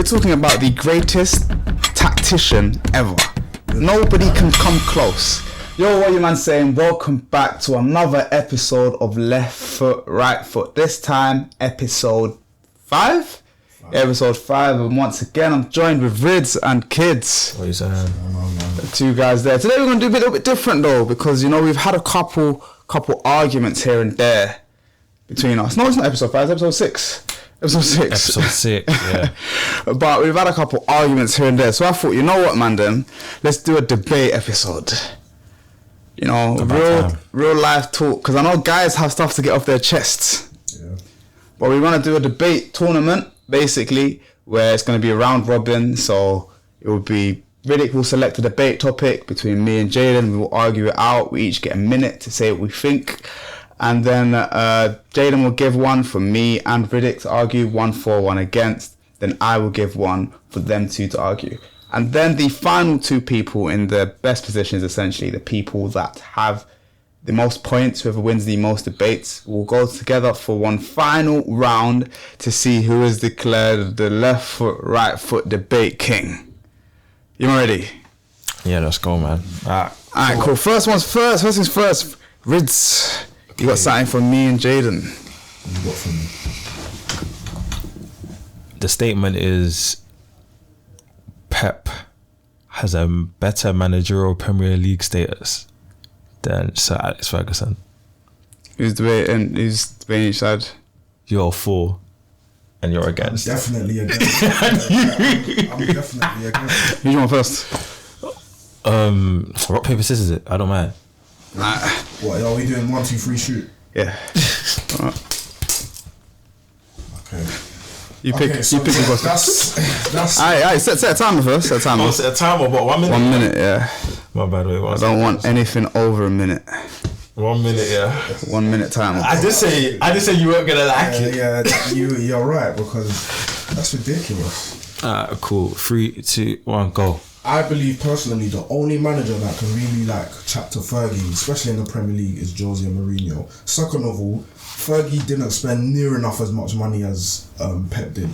We're talking about the greatest tactician ever. Nobody can come close. Yo, what you man saying? Welcome back to another episode of Left Foot, Right Foot. This time, episode 5? Episode 5, and once again, I'm joined with Rids and Kids. What are you saying? The two guys there. Today we're going to do a little bit different though, because, you know, we've had a couple arguments here and there between us. No, it's not episode 5, it's episode 6. Episode 6, yeah. But we've had a couple arguments here and there. So I thought, you know what, man, then? Let's do a debate episode. You know, real life talk. Because I know guys have stuff to get off their chests. Yeah. But we want to do a debate tournament, basically, where it's going to be a round robin. So it will be, Riddick will select a debate topic between me and Jaden. We will argue it out. We each get a minute to say what we think. And then Jaden will give one for me and Riddick to argue, 1 for, 1 against. Then I will give one for them two to argue. And then the final two people in the best position is essentially the people that have the most points, whoever wins the most debates, will go together for one final round to see who is declared the left foot, right foot debate king. You ready? Yeah, let's go, man. Alright, cool. First things first. Rids. You got something from me and Jaden. You got from me. The statement is Pep has a better managerial Premier League status than Sir Alex Ferguson. Who's debating each side? You're for and you're against. I'm definitely against. I'm definitely against. Who's on first? Rock, paper, scissors it. I don't mind. Nah. What, are we doing 1, 2, 3 shoot? Yeah. Okay. You pick the first. That's Alright, set a timer first. Set a timer. Set a timer, what, 1 minute? 1 minute, yeah. My bad, wait, I don't want anything over a minute. 1 minute, yeah. 1 minute timer. I did say you weren't gonna like it. Yeah, you're right, because that's ridiculous. Cool. 3, 2, 1, go. I believe personally the only manager that can really chat to Fergie, especially in the Premier League, is Jose Mourinho. Second of all, Fergie didn't spend near enough as much money as Pep did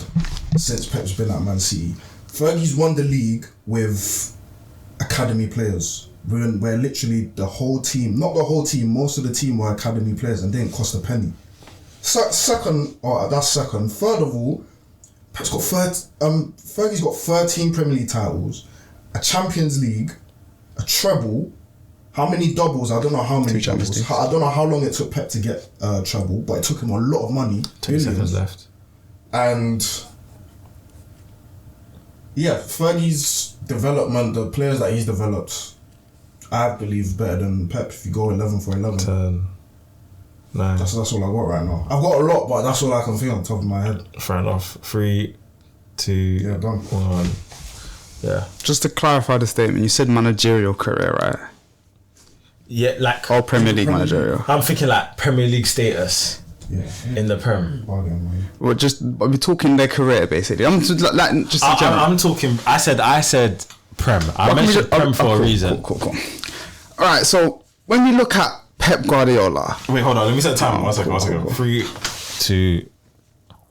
since Pep's been at Man City. Fergie's won the league with academy players, where literally the whole team, not the whole team, most of the team were academy players and didn't cost a penny. Second. Third of all, Fergie's got 13 Premier League titles, a Champions League, a treble. How many doubles? I don't know how many doubles. I don't know how long it took Pep to get treble, but it took him a lot of money. 2 seconds left. And yeah, Fergie's development, the players that he's developed, I believe better than Pep. If you go 11 for 11, 10, 9. That's all I got right now. I've got a lot, but that's all I can think on top of my head. Fair enough. 3, 2, yeah, done. 1. Yeah. Just to clarify the statement, you said managerial career, right? Yeah, like or Premier League managerial. I'm thinking like Premier League status. Yeah. In the Prem. Well, we're talking their career basically. I'm just I'm talking. I said Prem. I mentioned Prem for a reason. Cool. All right. So when we look at Pep Guardiola. Wait, hold on. Let me set a timer. One second. Cool. 3, 2,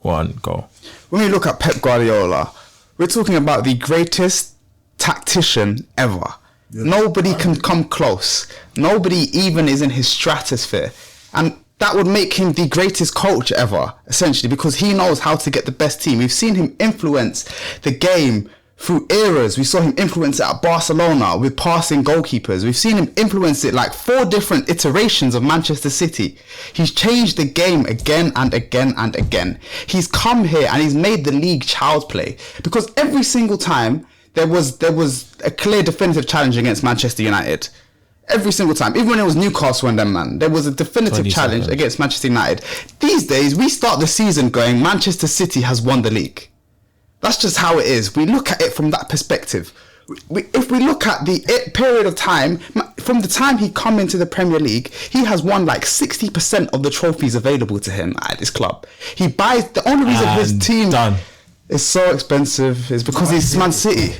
1, go. When we look at Pep Guardiola, we're talking about the greatest tactician ever. Yeah. Nobody can come close. Nobody even is in his stratosphere. And that would make him the greatest coach ever, essentially, because he knows how to get the best team. We've seen him influence the game through eras. We saw him influence it at Barcelona with passing goalkeepers. We've seen him influence it like 4 different iterations of Manchester City. He's changed the game again and again and again. He's come here and he's made the league child's play, because every single time there was a clear definitive challenge against Manchester United. Every single time. Even when it was Newcastle and them, man, there was a definitive challenge against Manchester United. These days, we start the season going, Manchester City has won the league. That's just how it is. We look at it from that perspective. If we look at the period of time, from the time he come into the Premier League, he has won like 60% of the trophies available to him at this club. He buys, the only reason his team is so expensive is because he's Man City.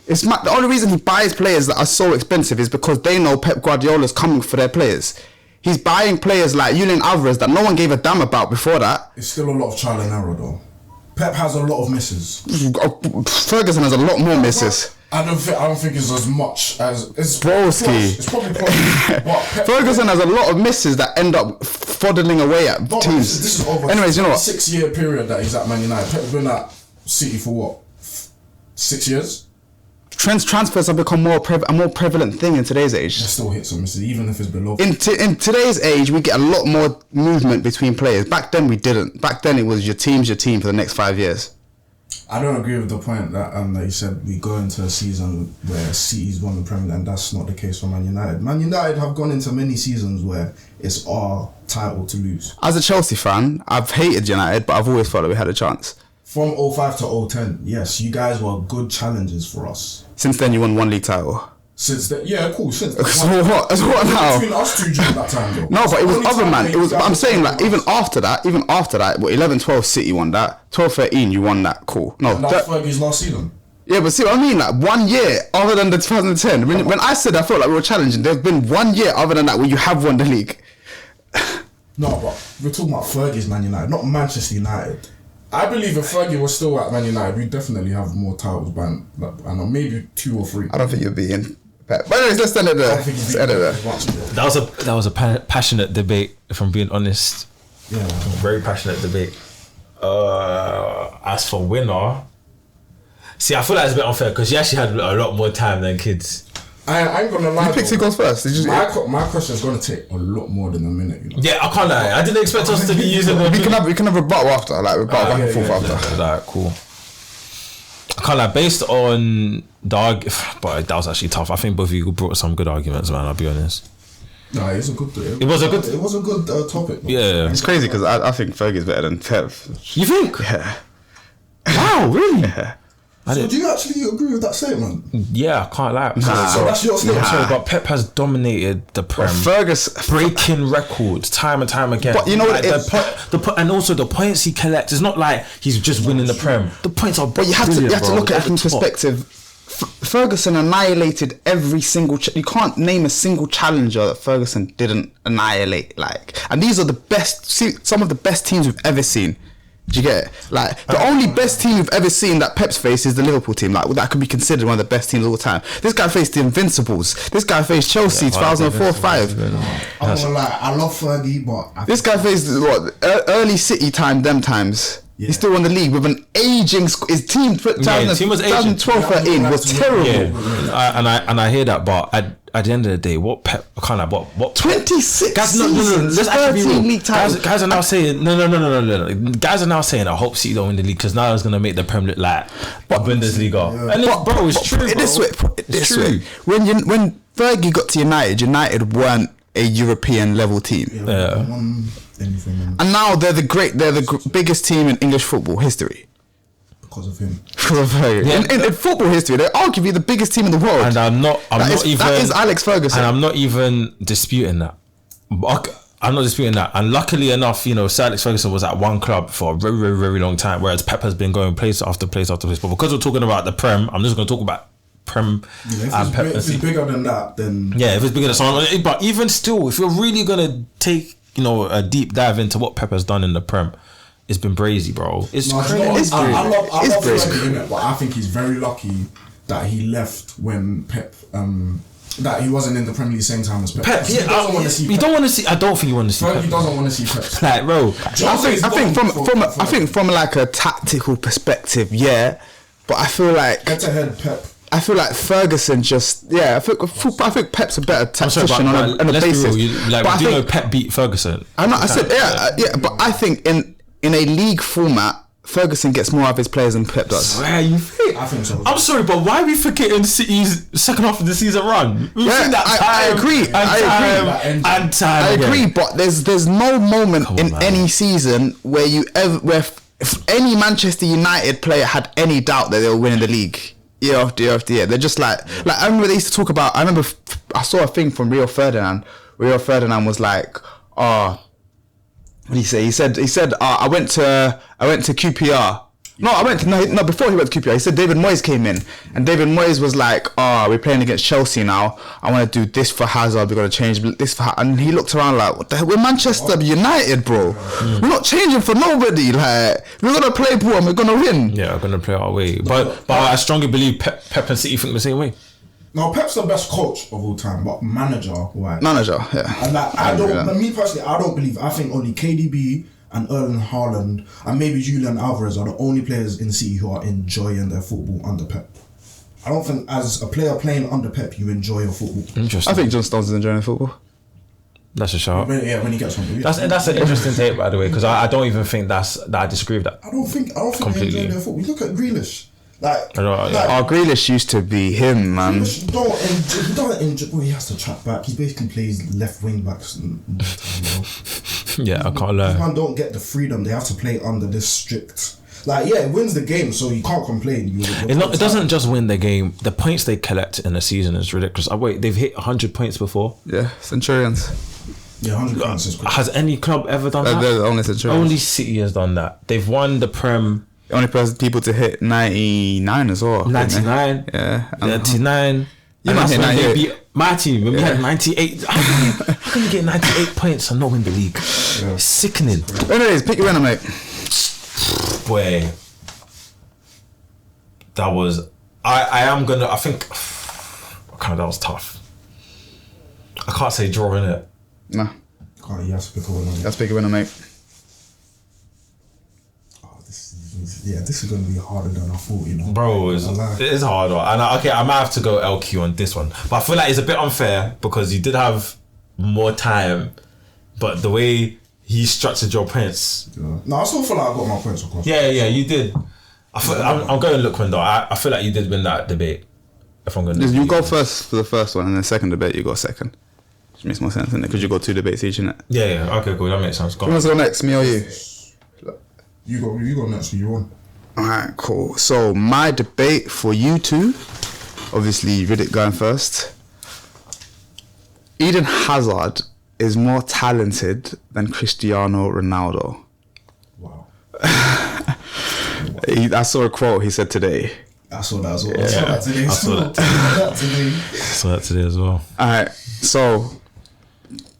The only reason he buys players that are so expensive is because they know Pep Guardiola's coming for their players. He's buying players like Julian Alvarez that no one gave a damn about before that. It's still a lot of trial and error though. Pep has a lot of misses. Ferguson has a lot more misses. I don't think it's as much as it's Broski. It's probably close. But Ferguson has a lot of misses that end up fuddling away at teams. This is over. Anyways, you know what? 6 year period that he's at Man United. Pep's been at City for what? 6 years. Transfers have become a more prevalent thing in today's age. It still hits and misses, even if it's below. In today's age, we get a lot more movement between players. Back then, we didn't. Back then, it was your team for the next 5 years. I don't agree with the point that you said we go into a season where City's won the Premier League, and that's not the case for Man United. Man United have gone into many seasons where it's our title to lose. As a Chelsea fan, I've hated United, but I've always thought that we had a chance. From 05 to 010, yes, you guys were good challengers for us. Since then, you won one league title. Since then, yeah, cool. Since then, So what? So what now? between us two during that time, though. No, but it was Only other time man. they It was. But I'm exactly saying like us. even after that, what 11-12 City won that. 12-13 you won that. Cool. No, And that's Fergie's last season. yeah, but see what I mean? Like 1 year other than the 2010. When I said I felt like we were challenging, there's been 1 year other than that where you have won the league. No, but we're talking about Fergie's Man United, not Manchester United. I believe if Fergie was still at Man United, we'd definitely have more titles by, I know, maybe 2 or 3. I don't think you'll be in. But anyways, let's end it there. Let's end it there. That was a passionate debate, if I'm being honest. Yeah. Very passionate debate. As for winner, see, I feel like it's a bit unfair because you actually had a lot more time than kids. I ain't gonna lie. You picked who goes first. Did you? My question is gonna take a lot more than a minute. You know? Yeah, I can't lie. I didn't expect us to be using the. We can have rebuttal after, like rebuttal back and forth after. Alright, cool. I can't lie. Based on but that was actually tough. I think both of you brought some good arguments, man. I'll be honest. No, it's a good. It was a good topic. Man. Yeah, It's crazy because I think Fergie's better than Pep. you think? Yeah. Wow, really? Yeah. So do you actually agree with that statement? Yeah, I can't lie. So that's your statement. Sorry, but Pep has dominated the Prem, breaking records time and time again. But you know what? And also the points he collects. It's not like he's just winning the Prem. The points are. But you have to look at it from perspective. Ferguson annihilated every single. You can't name a single challenger that Ferguson didn't annihilate. And these are the best. Some of the best teams we've ever seen. Do you get it? The only best team we've ever seen that Pep's faced is the Liverpool team. That could be considered one of the best teams of all time. This guy faced the Invincibles. This guy faced Chelsea 2004-05. I'm gonna lie, I love Fergie, but This guy faced early City time, them times. Yeah. He still won the league with an aging. His team, team was aging. 2012-13 was terrible. Yeah. And I hear that, but at the end of the day, what Pep kind of what 26 guys, seasons, let's actually be real. league titles. Guys are now saying no. Guys are now saying I hope City don't win the league because now it's gonna make the Premier League like Bundesliga. Yeah. And it's true. Put it this way. When Fergie got to United weren't a European level team. And now they're the biggest team in English football history. Because of him. Because of Fergie. Yeah. In football history, they're arguably the biggest team in the world. And that is Alex Ferguson. And I'm not even disputing that. I'm not disputing that. And luckily enough, Sir Alex Ferguson was at one club for a very, very, very long time, whereas Pep has been going place after place after place. But because we're talking about the Prem, I'm just going to talk about Prem and Pep. If it's bigger than that, then... Yeah, if it's bigger than someone. But even still, if you're really going to take, a deep dive into what Pep has done in the Prem, it's been brazy, bro. It's crazy. I love Fergie, but I think he's very lucky that he left when Pep... that he wasn't in the Premier League same time as Pep. He doesn't want to see. You don't want to see. I don't think you want to see. Fergie Pep. Doesn't want to see Pep. Like, bro. I think from like a tactical perspective, yeah. But I feel like head to head Pep. I feel like Ferguson I think Pep's a better tactician on a basis. But I think Pep beat Ferguson. I said but I think in a league format, Ferguson gets more out of his players than Pep does. Swear, you think? I think so. I'm sorry, but why are we forgetting City's second half of the season run? We've seen that I agree. I agree, but there's no moment in any season where if any Manchester United player had any doubt that they were winning the league year after year after year. They're just like I remember they used to talk about. I remember I saw a thing from Rio Ferdinand. Rio Ferdinand was like, what did he say? He said, I went to QPR No, before he went to QPR, he said David Moyes came in, and David Moyes was like, we're playing against Chelsea now. I want to do this for Hazard. We're going to change this for and he looked around like, what the hell? We're Manchester United, bro. We're not changing for nobody. Like, we're going to play ball and we're going to win. Yeah, we're going to play our way. But I strongly believe Pep and City think the same way. No, Pep's the best coach of all time, but manager, right? Manager, yeah. And like, me personally, I don't believe. I think only KDB and Erling Haaland and maybe Julian Alvarez are the only players in City who are enjoying their football under Pep. I don't think as a player playing under Pep you enjoy your football. Interesting. I think John Stones is enjoying football. That's a shout. When he gets on. That's an interesting take, by the way, because I don't even think that I disagree with that. I don't think they enjoy their football. Look at Grealish. Grealish used to be him, man. Grealish he don't enjoy. Well, he has to track back. He basically plays left wing backs. Yeah, I can't lie. Man don't get the freedom. They have to play under this strict. Like, yeah, it wins the game, so you can't complain. It doesn't just win the game. The points they collect in a season is ridiculous. They've hit 100 points before. Yeah, Centurions. Yeah, 100 points is quick. Has any club ever done that? They're the only Centurions. Only City has done that. They've won the Prem. The only people to hit 99 as well. 99. Yeah. 99. You might hit 98. They beat my team when we had 98. How can you get 98 points and not win the league? Yeah. Sickening. Anyways, pick your winner, mate. Boy. That was... I think... that was tough. I can't say draw, innit? Nah. You have to pick a winner. Let's pick a winner, mate. This is going to be harder than I thought, you know. Bro, it is harder. And I might have to go LQ on this one. But I feel like it's a bit unfair because you did have more time, but the way he structured your points... Yeah. No, I still feel like I got my points across. Yeah, you did. I'm going to look when though. I feel like you did win that debate. If I'm going to... You go first for the first one, and then second debate, you go second. Which makes more sense, innit? Because you got 2 debates each, innit? Yeah. Okay, cool. That makes sense. Who wants to go next, me or you? You go next, you won. Alright, cool. So my debate for you two, obviously Riddick going first. Eden Hazard is more talented than Cristiano Ronaldo. Wow. I saw a quote he said today. I saw that as well. I saw that today. I saw that today as well. Alright, so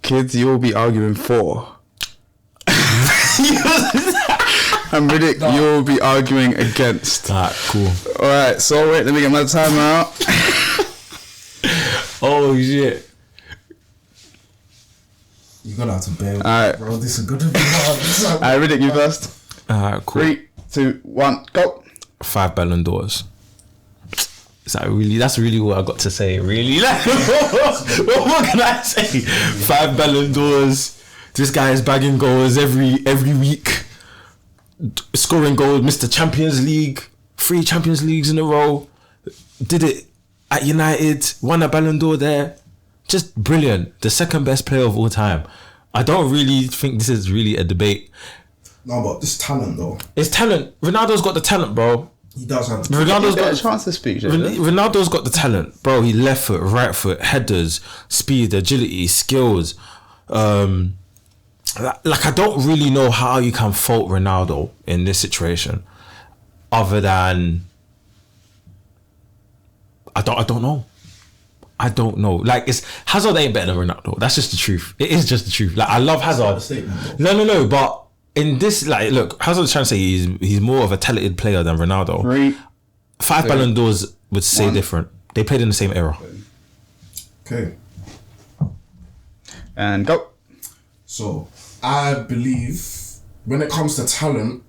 kids, you will be arguing for. And Riddick, you'll be arguing against. Alright, cool. Alright, so wait, let me get my timer out. Oh shit. You're gonna have to bear with Alright. bro. This is gonna be hard. Alright, Riddick, you first. Alright, cool. 3, 2, 1, go. 5 Ballon d'Ors. Is that really? That's really what I got to say. Really? Like, what can I say? 5 Ballon d'Ors. This guy is bagging goals every week. Scoring goals, Mr. Champions League, 3 Champions Leagues in a row, did it at United, won a Ballon d'Or there. Just brilliant. The second best player of all time. I don't really think this is really a debate. No, but this talent though. It's talent. Ronaldo's got the talent, bro. He does have Ronaldo's got a chance to speak. Ronaldo's got the talent, bro. He left foot, right foot, headers, speed, agility, skills. Like, I don't really know how you can fault Ronaldo in this situation, other than I don't know. Like, it's Hazard ain't better than Ronaldo. That's just the truth. It is just the truth. Like, I love Hazard. No. But in this, like, look, Hazard's trying to say he's more of a talented player than Ronaldo. 3, 5 Ballon d'Ors would say 1. different. They played in the same era. Okay. And go. So I believe when it comes to talent,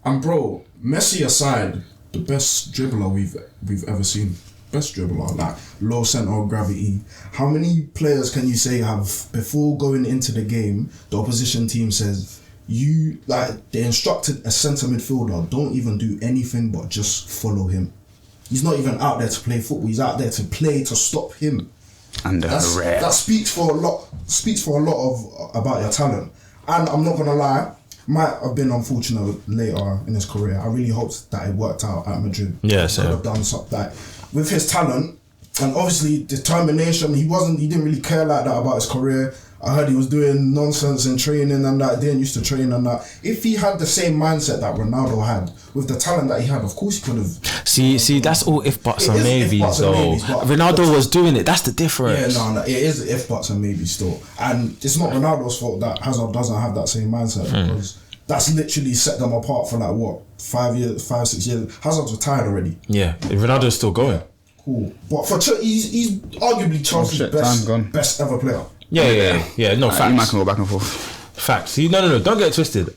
and bro, Messi aside, the best dribbler we've ever seen. Best dribbler, like low center of gravity. How many players can you say have, before going into the game, the opposition team says, they instructed a centre midfielder, don't even do anything but just follow him. He's not even out there to play football, he's out there to play to stop him. And that speaks for a lot of about your talent. And I'm not gonna lie, might have been unfortunate later in his career. I really hoped that it worked out at Madrid. Yeah, so have done something like with his talent and obviously determination. He didn't really care like that about his career. I heard he was doing nonsense in training and that. Didn't used to train and that. If he had the same mindset that Ronaldo had, with the talent that he had, of course he could have. See, that's all if buts and maybes though. Ronaldo was doing it. That's the difference. Yeah, no, it is if buts and maybe still. And it's not Ronaldo's fault that Hazard doesn't have that same mindset because that's literally set them apart for like what 5 6 years. Hazard's retired already. Yeah, Ronaldo's still going. Yeah, cool, but for he's arguably Chelsea's best ever player. Yeah. No, facts. You might can go back and forth. Facts. See, no. Don't get it twisted.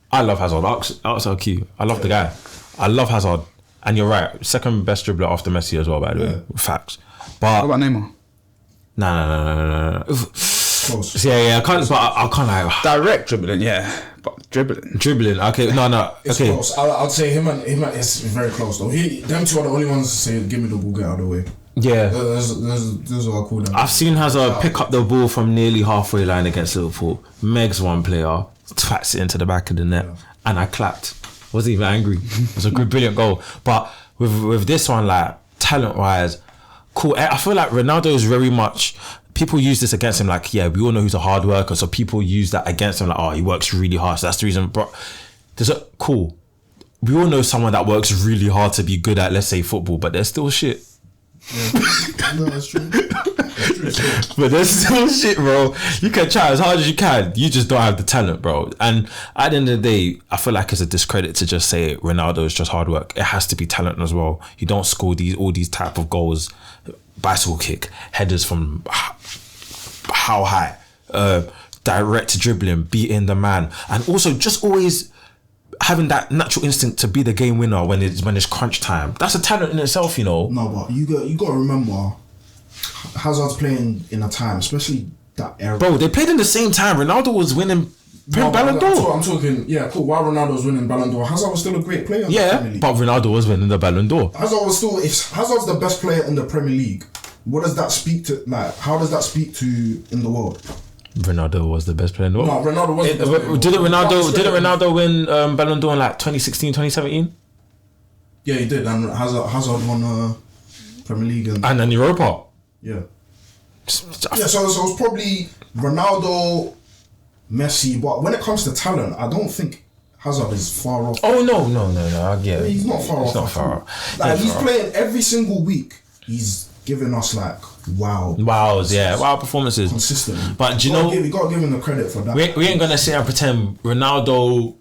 I love Hazard. RSLQ. I love the guy. I love Hazard. And you're right. Second best dribbler after Messi as well, by the way. Facts. But what about Neymar? No. Close. Yeah. I can't like Direct dribbling, yeah. But dribbling. Okay, no. It's okay. close. I'd say him and it's very close though. Them two are the only ones to say, "Give me the ball, get out of the way." Yeah. Those are cool. I've seen Hazard pick up the ball from nearly halfway line against Liverpool. Meg's one player, twats it into the back of the net, and I clapped. Wasn't even angry. It was a good, brilliant goal. But with this one, like talent wise, cool. I feel like Ronaldo is very much. People use this against him, like, yeah, we all know he's a hard worker, so people use that against him, like, oh, he works really hard, so that's the reason. But cool. We all know someone that works really hard to be good at, let's say, football, but they're still shit. Yeah. No, that's true. But there's still shit, bro. You can try as hard as you can. You just don't have the talent, bro. And at the end of the day, I feel like it's a discredit to just say Ronaldo is just hard work. It has to be talent as well. You don't score all these type of goals, bicycle kick, headers from how high, direct dribbling, beating the man, and also just always having that natural instinct to be the game winner when it's crunch time. That's a talent in itself, you know. No, but you got to remember, Hazard's playing in a time, especially that era. Bro, they played in the same time. Ronaldo was winning Ballon d'Or. I'm talking, yeah, cool. While Ronaldo was winning Ballon d'Or, Hazard was still a great player. Yeah, but Ronaldo was winning the Ballon d'Or. Hazard was still. If Hazard's the best player in the Premier League, what does that speak to? Like, how does that speak to in the world? Ronaldo was the best player in the world. No, Ronaldo wasn't. Didn't Ronaldo win Ballon d'Or in like 2016, 2017? Yeah, he did. And Hazard won Premier League and then Europa. Yeah. Yeah, so it's probably Ronaldo, Messi, but when it comes to talent, I don't think Hazard is far off. Oh no, I get it. He's not far off. He's not far off. Like, he's playing every single week. He's giving us like wow performances consistently. But you got to give him the credit for that. We ain't gonna sit and pretend Ronaldo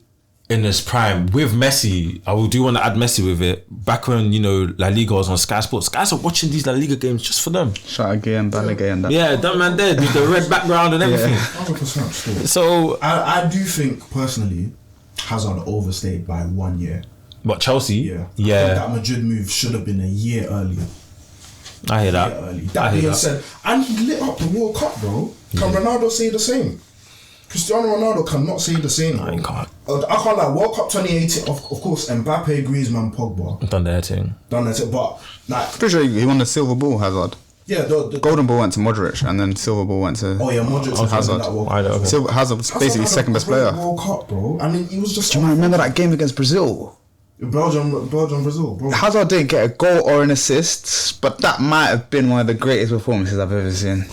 in his prime with Messi. I do want to add Messi with it. Back when La Liga was on Sky Sports, guys are watching these La Liga games just for them. Shaggy and Balogun and that. Yeah, that man there with the red background and everything. 100% still. So I do think personally, Hazard overstayed by 1 year. What, Chelsea? Yeah. I think that Madrid move should have been a year earlier. I hear that. That being said, and he lit up the World Cup, bro. Can Ronaldo say the same? Cristiano Ronaldo cannot say the same. No, he can't. I can't like World Cup 2018. Of course, Mbappe, Griezmann, Pogba done their thing. But like, pretty sure he won the silver ball, Hazard. Yeah, the golden ball went to Modric, and then silver ball went to Modric Hazard. Hazard was basically second best player. World Cup, bro, and he was just. Do you remember that game against Brazil? Belgium, Brazil, bro. Hazard didn't get a goal or an assist, but that might have been one of the greatest performances I've ever seen.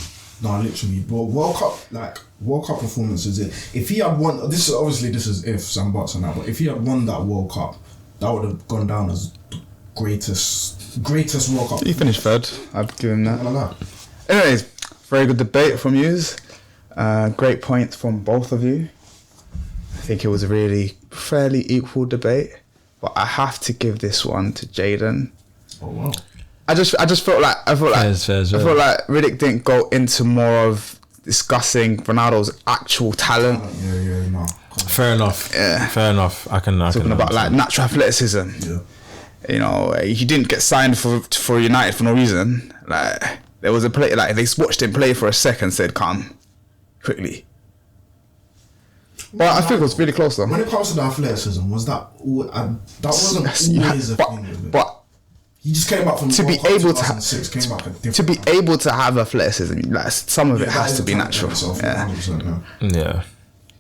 No, literally, bro. World Cup performances. If he had won, this is ifs and buts and that, but if he had won that World Cup, that would have gone down as the greatest World Cup. He finished third. I'd give him that. Anyways, very good debate from yous. Great points from both of you. I think it was a really fairly equal debate. But I have to give this one to Jaden. Oh wow! I just felt like Riddick didn't go into more of discussing Ronaldo's actual talent. Yeah, no. Fair enough. Yeah. Fair enough. I can talking about like natural athleticism. Yeah. You know, he didn't get signed for United for no reason. Like there was a play, like they watched him play for a second, said, "Come quickly." But I think it was really close though. When it comes to the athleticism, was that wasn't always a thing with it. But he just came up from to the be able to able to have athleticism, like some of it has to be natural. Yeah.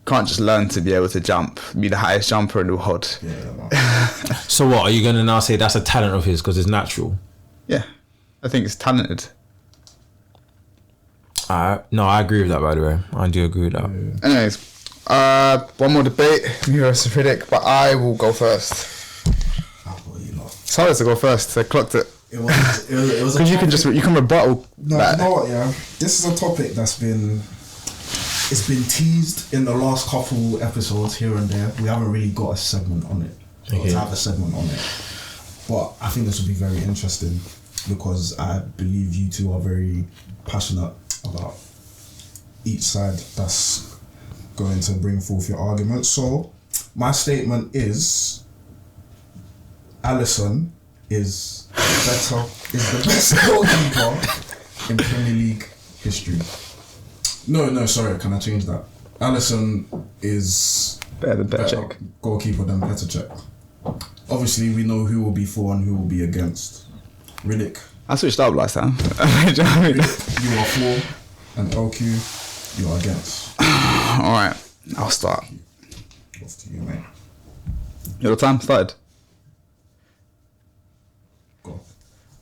Can't just learn to be able to jump, be the highest jumper in the world. Yeah. So what are you gonna now say? That's a talent of his because it's natural. Yeah, I think it's talented. No, I agree with that, by the way. I do agree with that. Anyways, one more debate, me versus Riddick, but I will go first. It's hard to go first. I clocked it. It was because you can rebuttal. No, that. You know what? Yeah, this is a topic that's been teased in the last couple episodes here and there. We haven't really got a segment on it. Okay. To have a segment on it, but I think this will be very interesting because I believe you two are very passionate about each side that's going to bring forth your argument. So my statement is Alisson is the best goalkeeper in Premier League history. No, sorry, can I change that? Alisson is better than Cech. Goalkeeper than Cech. Obviously, we know who will be for and who will be against. Riddick. I switched up last time. Do you know what I mean? You are for, and LQ, you are against. Alright, I'll start. Off to you, mate. Your time started. Go.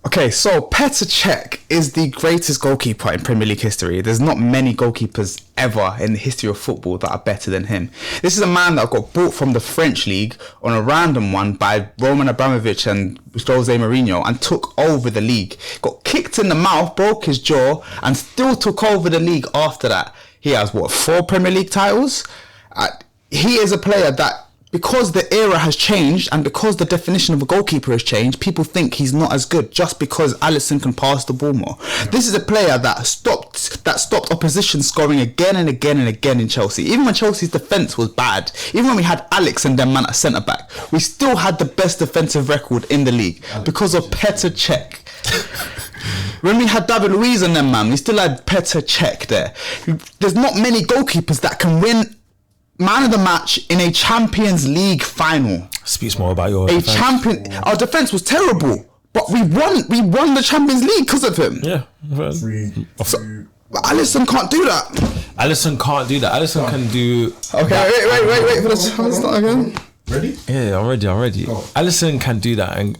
Okay, so Petr Cech is the greatest goalkeeper in Premier League history. There's not many goalkeepers ever in the history of football that are better than him. This is a man that got bought from the French league on a random one by Roman Abramovich and Jose Mourinho and took over the league. Got kicked in the mouth, broke his jaw, and still took over the league after that. He has, 4 Premier League titles? He is a player that, because the era has changed and because the definition of a goalkeeper has changed, people think he's not as good just because Alisson can pass the ball more. Yeah. This is a player that stopped opposition scoring again and again and again in Chelsea. Even when Chelsea's defence was bad, even when we had Alex and them man at centre back, we still had the best defensive record in the league because of Petr Cech. When we had David Luiz and them man, we still had Petr Cech there. There's not many goalkeepers that can win man of the match in a Champions League final. Speaks more about your defense. Our defense was terrible, but we won the Champions League because of him. Yeah. But Alisson can't do that. Alisson can't do that. Alisson can do. Okay, wait for the start again. Ready? Yeah, I'm ready. Go. Alisson can do that and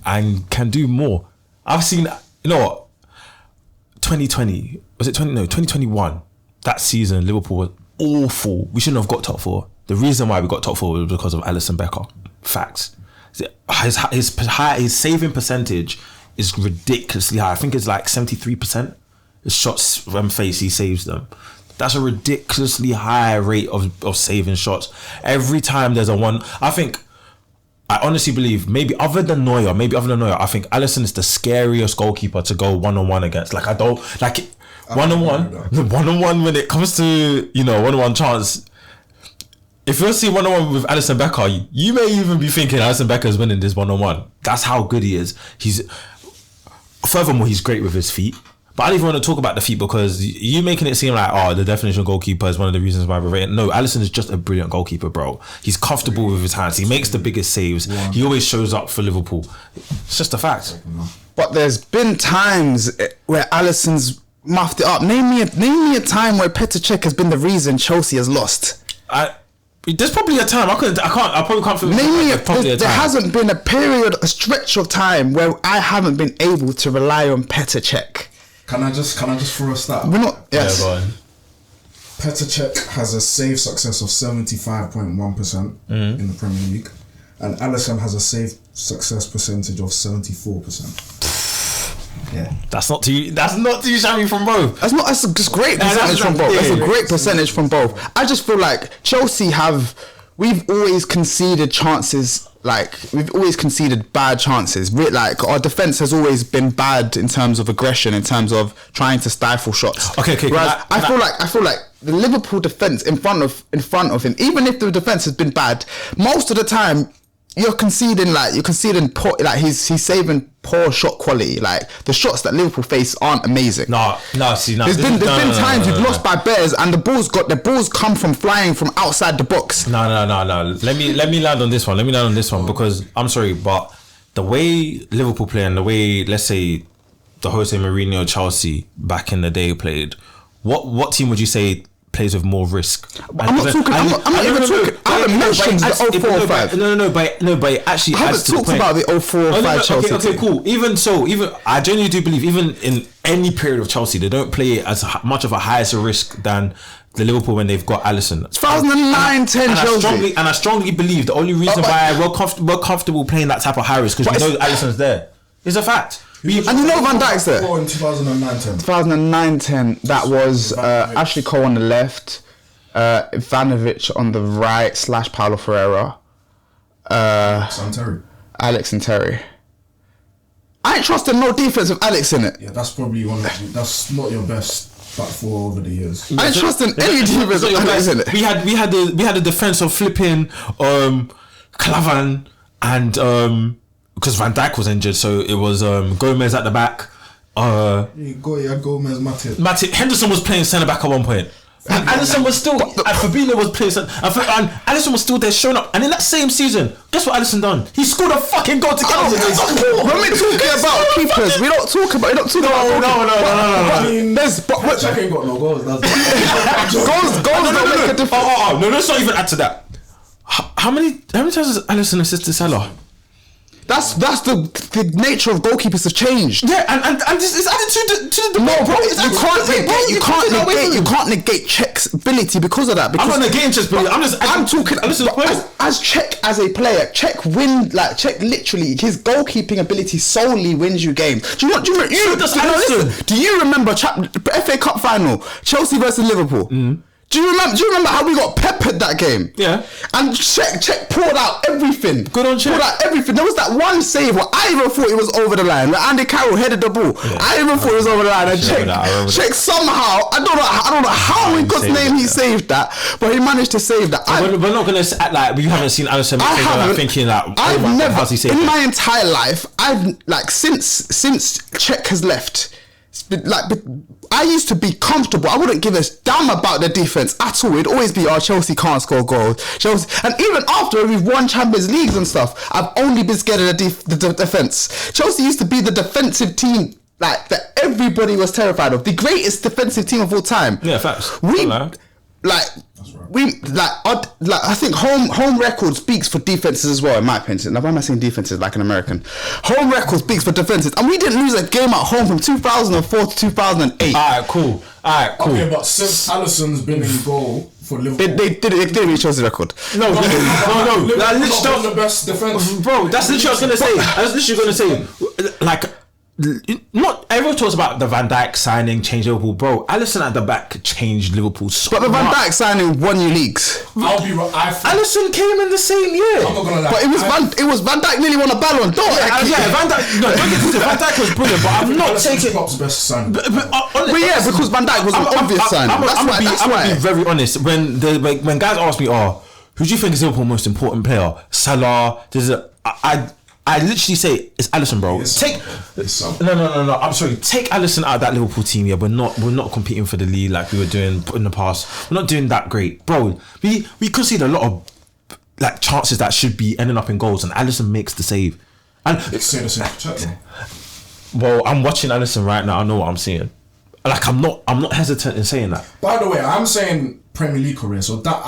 can do more. I've seen, 2020, was it 2021? That season, Liverpool was awful. We shouldn't have got top 4. The reason why we got top 4 was because of Alisson Becker. Facts. His saving percentage is ridiculously high. I think it's like 73%. His shots from face, he saves them. That's a ridiculously high rate of saving shots. Every time there's a one, I honestly believe, maybe other than Neuer, I think Alisson is the scariest goalkeeper to go one-on-one against. Like, I don't, like, one-on-one when it comes to, one-on-one chance. If you're seeing one-on-one with Alisson Becker, you may even be thinking Alisson Becker is winning this one-on-one. That's how good he is. Furthermore, he's great with his feet. But I don't even want to talk about the feet because you making it seem like, the definition of goalkeeper is one of the reasons why we're rating. No, Alisson is just a brilliant goalkeeper, bro. He's comfortable with his hands. He makes the biggest saves. Yeah. He always shows up for Liverpool. It's just a fact. But there's been times where Alisson's muffed it up. Name me a time where Petr Cech has been the reason Chelsea has lost. There's probably a time. I probably can't feel. There hasn't been a stretch of time where I haven't been able to rely on Petr Cech. Can I just throw a stat? We're not. Yes. Yeah, Petr Cech has a save success of 75.1% in the Premier League, and Alisson has a save success percentage of 74%. Yeah, that's not too shabby from both. That's just great percentage from both. That's a great percentage from both. I just feel like Chelsea we've always conceded chances. Like, we've always conceded bad chances. Like, our defense has always been bad in terms of aggression, in terms of trying to stifle shots. Okay. Whereas I feel like the Liverpool defense in front of him, even if the defense has been bad, most of the time you're conceding poor, like he's saving poor shot quality. Like, the shots that Liverpool face aren't amazing. There's been times we've lost by bears and the balls come from flying from outside the box. No. Let me land on this one. Because I'm sorry, but the way Liverpool play and the way, let's say, the Jose Mourinho Chelsea back in the day played, what team would you say plays with more risk? I'm not talking. I haven't mentioned the 04-05. No, but it actually I haven't talked about the 04-05 Chelsea. Okay, cool. Even I genuinely do believe, even in any period of Chelsea, they don't play it as much of a highest risk than the Liverpool when they've got Alisson. 2009-10 Chelsea. I strongly believe the only reason why we're comfortable playing that type of high risk because we know Alisson's there. It's a fact. And you know Van Dijk's there. In 2009-10. 2009-10, that was Ashley Cole on the left, Ivanovic on the right / Paulo Ferreira. Alex and Terry. I ain't trusting no defense with Alex in it. Yeah, that's probably that's not your best back four over the years. I ain't trusting any defense with Alex in it. We had the defense of flipping Clavan and because Van Dijk was injured, so it was Gomez at the back. Gomez, Matip. Henderson was playing centre back at one point. And Alisson was still, and Fabinho was playing, and Alisson was still there showing up. And in that same season, guess what Alisson done? He scored a fucking goal to get us. When we're talking about keepers, we don't talk about. I mean, Cech ain't got no goals. Goals don't make a difference. No, let's not even add to that. How many times has Alisson assisted Salah? That's the nature of goalkeepers have changed. Yeah, and this is added to the no, bro. You can't negate Cech's ability because of that. Because I'm not negating Cech's ability. I'm talking. As Cech as a player, Cech literally his goalkeeping ability solely wins you games. Do you remember FA Cup final, Chelsea versus Liverpool? Mm. Do you remember how we got peppered that game? Yeah. And Cech poured out everything. Good on Cech. Poured out everything. There was that one save where I even thought it was over the line. Where Andy Carroll headed the ball. Yeah. I even thought it was over the line. And Cech somehow, I don't know how in God's name he saved that, but he managed to save that. We're not gonna act like we haven't seen Alisson thinking that. I've never in my entire life. I've since Cech has left. I used to be comfortable. I wouldn't give a damn about the defense at all. It'd always be, Chelsea can't score goals. And even after we've won Champions Leagues and stuff, I've only been scared of the defense. Chelsea used to be the defensive team that everybody was terrified of. The greatest defensive team of all time. Yeah, facts. I think home record speaks for defenses as well, in my opinion. Now, why am I saying defenses like an American? Home record speaks for defenses, and we didn't lose a game at home from 2004 to 2008. Alright, cool. Okay, but since Alisson's been in goal for Liverpool, they didn't reach Chelsea's record. No. Liverpool's the best defense, bro. That's literally what I was gonna say. Not everyone talks about the Van Dijk signing changed Liverpool, bro. Alisson at the back changed Liverpool so But the Van Dijk signing won you leagues. I'll be right. Alisson came in the same year. I'm not gonna lie. But it was Van Dijk nearly won a Ballon d'Or. Van Dijk. No, don't get to Van Dijk was brilliant, but I'm not taking Klopp's best signing. But because Van Dijk was an obvious signing. I'm gonna be very honest. When guys ask me, who do you think is Liverpool's most important player? Salah. I literally say it's Alisson, bro. No. I'm sorry. Take Alisson out of that Liverpool team. Yeah, we're not competing for the league like we were doing in the past. We're not doing that great, bro. We concede a lot of chances that should be ending up in goals, and Alisson makes the save. And well, I'm watching Alisson right now. I know what I'm seeing. I'm not hesitant in saying that. By the way, I'm saying Premier League career, so that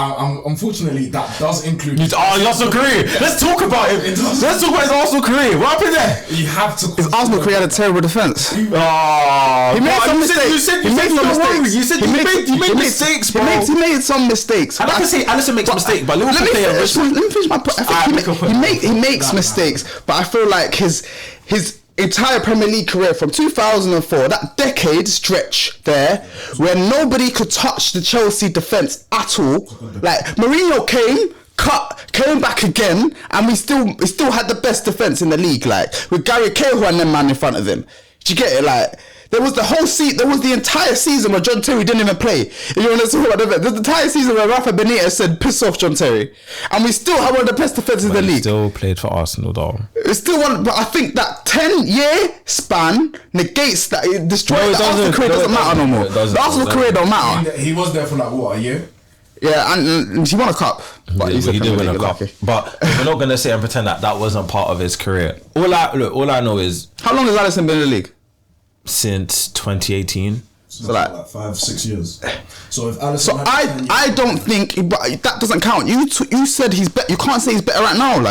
unfortunately that does include his Arsenal career. Let's talk about him. Let's talk about his Arsenal career. What happened there? You have to. His Arsenal career had a terrible defense. He made some mistakes. You said he made mistakes, bro. He made some mistakes. And I can say Alisson makes mistakes, but Liverpool player. Let me finish my point. I think he makes mistakes, but I feel like his entire Premier League career from 2004, that decade stretch there, where nobody could touch the Chelsea defence at all. Mourinho came back again, and we still had the best defence in the league. With Gary Cahill and them man in front of him. Do you get it? There was the entire season where John Terry didn't even play. If you want to talk about the entire season where Rafa Benitez said, "Piss off, John Terry," and we still had one of the best defenses in the league. Still played for Arsenal, though. It's still one, but I think that 10-year span negates that. It destroys the Arsenal career. Doesn't matter no more. The Arsenal career don't matter. He was there for a year. Yeah, and he won a cup. But he did win a cup. But we're not gonna sit and pretend that wasn't part of his career. All I know is, how long has Alisson been in the league? Since 2018. So 5-6 years. So if Alisson, so I don't think, but that doesn't count. You said he's better. You can't say he's better right now.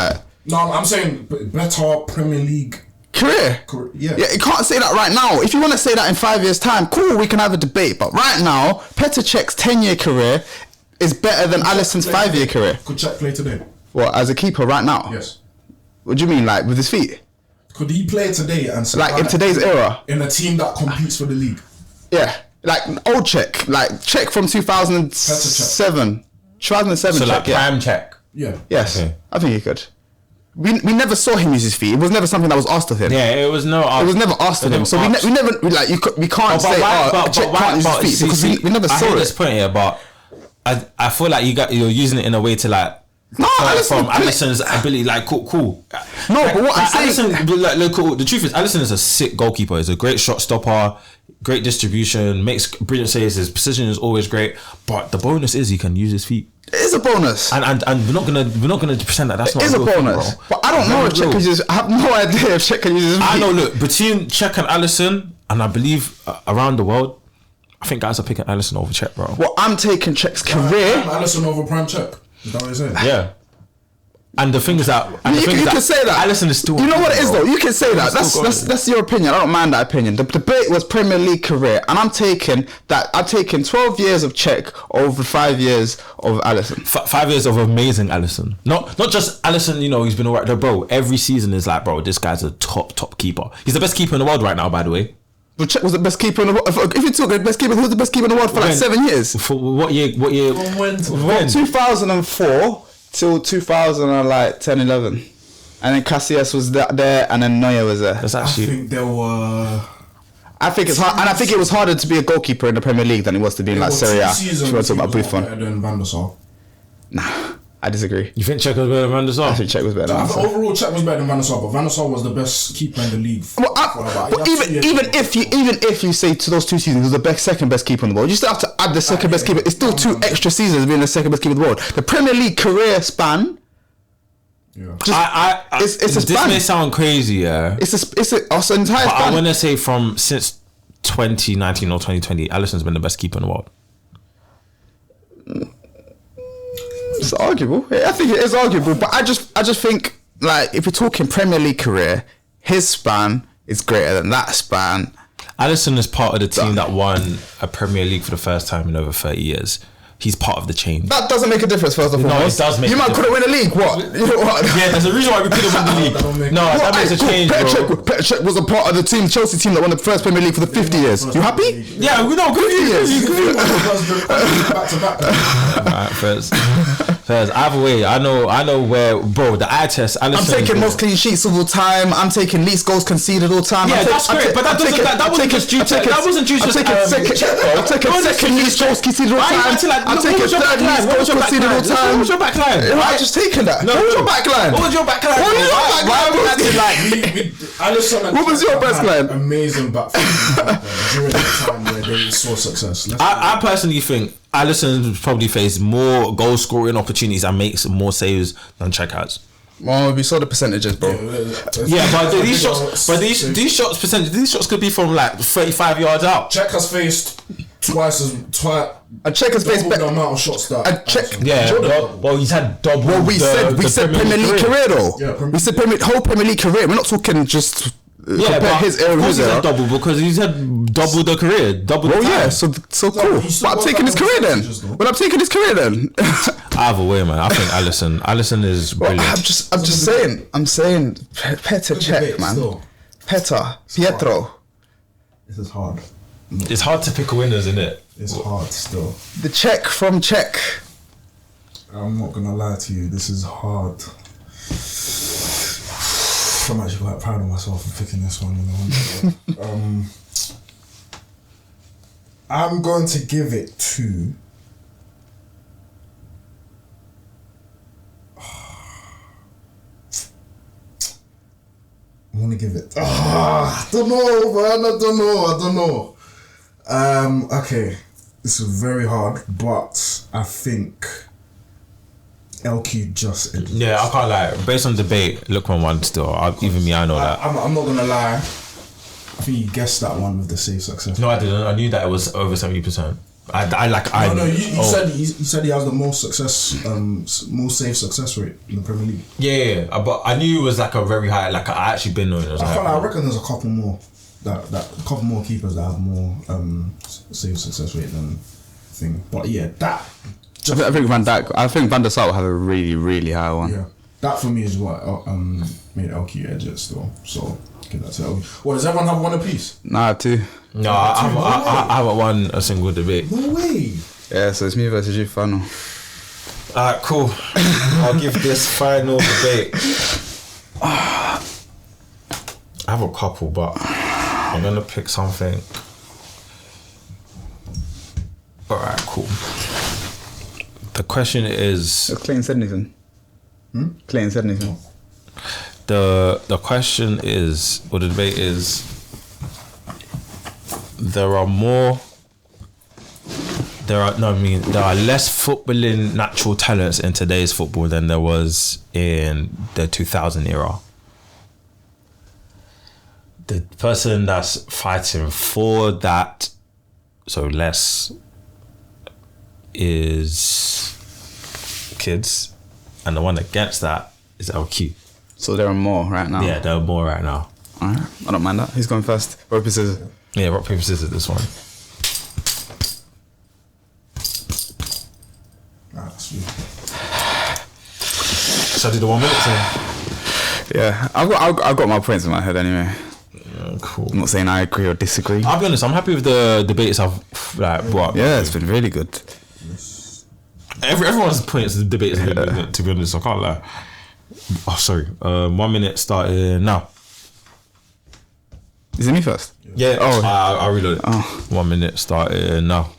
No, I'm saying better Premier League Career. Yeah. You can't say that right now. If you want to say that in 5 years' time, cool, we can have a debate. But right now, Petr Cech's 10-year career is better than Alisson's 5-year career. Could Cech play today? What, as a keeper right now? Yes. What do you mean, like with his feet? Could he play today and Like in today's era? in a team that competes for the league? Yeah, like old Cech, like Cech from 2007. 2007 So Cech, like yeah. prime Cech. Yeah. Yes, Okay. I think he could. We never saw him use his feet. It was never something that was asked of him. Yeah, it was no. It was never asked of him. So we never like we can't say Cech can't use his feet because we never I saw hear it. this point here, but I feel like you're using it in a way to like. No, from Alisson's ability, like cool. No, like, but what I'm saying, Alisson, like, cool. The truth is, Alisson is a sick goalkeeper. He's a great shot stopper, great distribution, makes brilliant saves. His precision is always great. But the bonus is he can use his feet. it is a bonus. And we're not gonna pretend that that's not. It is a real thing, bonus. bro. But I don't know if Cech can use. I have no idea if Cech can use his feet. I know. Look, between Cech and Alisson, and I believe around the world, I think guys are picking Alisson over Cech, bro. Well, I'm taking Cech's career. Alisson over prime Cech. Is that what you're saying? Yeah. And the thing is that You can say that. Alisson is still. You know what it is though. You can say that. still That's your opinion. I don't mind that opinion. The debate was Premier League career, and I'm taking 12 years of Cech over 5 years of Alisson. 5 years of amazing Alisson. Not just Alisson. You know, he's been alright. Bro, every season is like, bro, this guy's a top keeper. He's the best keeper in the world right now, by the way. But Cech was the best keeper in the world. If you took the best keeper, who was the best keeper in the world for like 7 years? For what year? From when? When? 2004 till 2010, 11, and then Casillas was there, and then Neuer was there. That's I actually. think there were. I think it's hard, and I think it was harder to be a goalkeeper in the Premier League than it was to be in like Serie A. If you want to talk about Buffon. Better than Van der Sar. Nah, I disagree. You think Cech was better than Van der Sar? I think Cech was better than I think Alisson. overall Cech was better than Van der Sar, but Van der Sar was the best keeper in the league. Well, but even if you say to those 2 seasons he was the second best keeper in the world, you still have to add the second best keeper. It's still 2 extra seasons being the second best keeper in the world. The Premier League career span. Yeah. It's a This span. may sound crazy, yeah. It's an entire But I span. want to say since 2019 or 2020, Alisson's been the best keeper in the world. It's arguable. I think it is arguable, but I just think like if you're talking Premier League career, his span is greater than that span. Alisson is part of the team that won a Premier League for the first time in over 30 years. He's part of the chain. That doesn't make a difference. First of all, No, it does make You a might couldn't win a league. What? You know what? Yeah, there's a reason why we couldn't win the league. No, that makes a change, bro. Petr Cech was a part of the team, Chelsea team that won the first Premier League for the 50 years. You happy? Yeah, we know. Good years. Back to back. Alright, first. Either way, I know where, bro. The eye test. Alisson, I'm taking most clean sheets of all time. I'm taking least goals conceded all time. Yeah, that's great, but that wasn't just due to. That wasn't due to. I'm taking second least goals conceded all time. I'm taking third least goals conceded all time. What was your backline? I'm just taking that. What was your backline? What was your backline? Why are we acting like? Alisson and What was your best line? Amazing back during the time where they saw success. I personally think Alisson probably faced more goal scoring opportunities and makes more saves than Cech has. Well, we saw the percentages, bro. Yeah, but these shots percentage, these shots could be from like 35 yards out. Cech has faced twice. And Cech has faced the amount of shots that. And Cech, Yeah, well, he's had double. well, we said Premier League career though. Yeah, we said whole Premier League career. We're not talking just. Yeah, compare but his era of with course his he's era. had double because he's had double the career, double the Well, time. yeah, so cool. he still But I'm got taking his that career then. percentages, though. But I'm taking his career then. Either way, man, I think Alisson is Well, brilliant. I'm just saying. Petr Cech, debate man. still. Pietro. This is hard. It's hard to pick winners, isn't it? It's hard still. The Cech from Cech. I'm not gonna lie to you. This is hard. I'm actually quite proud of myself for picking this one. You know. I'm going to give it to. I want to give it. I don't know, man. I don't know. Okay, this is very hard, but I think LQ just edged. Yeah, I can't lie. Based on debate, Lookman won still. Even me, I know that. I'm not gonna lie. I think you guessed that one with the save success. No, I didn't. I knew that it was over 70%. You said he has the most success, most safe success rate in the Premier League. Yeah, but I knew it was like a very high. Like I actually been knowing it. I reckon there's a couple more that a couple more keepers that have more safe success rate than thing. But yeah, that. I think Van der Sar will have a really, really high one. Yeah, that for me is what made LQ edge it still. So give that to LQ. What, does everyone have one apiece? No, I have two. No, I haven't won a single debate. No way. Yeah, so it's me versus you final. Alright, cool. I'll give this final debate. I have a couple, but I'm gonna pick something. Alright, cool. The question is... Clayton said anything? Clayton said anything? The question is, or the debate is, there are less footballing natural talents in today's football than there was in the 2000 era. The person that's fighting for that, so less, is kids, and the one against that is LQ. So there are more right now? Yeah, there are more right now. Alright, I don't mind that. Who's going first? Rock, paper, scissors. Yeah, rock, paper, scissors, this one. So I did the 1 minute thing. Yeah, I've got my points in my head anyway. Yeah, cool. I'm not saying I agree or disagree. I'll be honest, I'm happy with the debates I've brought up. Yeah, it's been really good. Everyone's points the debates have been good, to be honest, I can't lie. Oh, sorry. 1 minute starting now. Is it me first? Yeah. Oh, I reloaded. 1 minute starting now.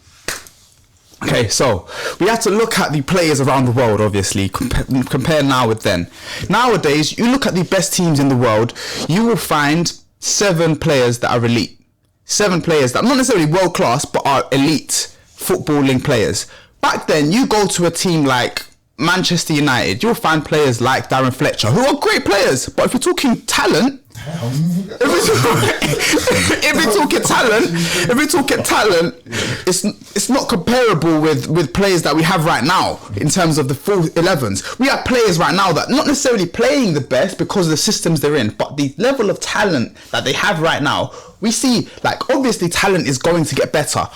Okay, so we had to look at the players around the world, obviously, compare now with then. Nowadays, you look at the best teams in the world, you will find 7 players that are elite. 7 players that are not necessarily world class, but are elite footballing players. Back then, you go to a team like Manchester United, you'll find players like Darren Fletcher, who are great players, but if you're talking talent, if we're talking talent, it's not comparable with players that we have right now in terms of the full 11s. We have players right now that not necessarily playing the best because of the systems they're in, but the level of talent that they have right now, we see, like, obviously talent is going to get better.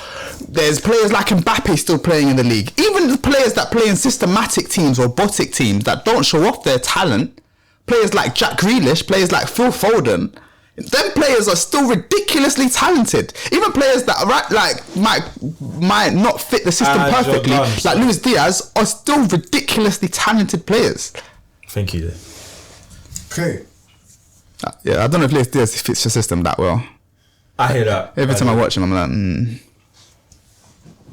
There's players like Mbappe still playing in the league. Even the players that play in systematic teams or robotic teams that don't show off their talent, players like Jack Grealish, players like Phil Foden, them players are still ridiculously talented. Even players that might not fit the system perfectly, like Luis Diaz, are still ridiculously talented players. Thank you. Okay. Yeah, I don't know if Luis Diaz fits your system that well. I hear that. Every time I watch him, I'm like,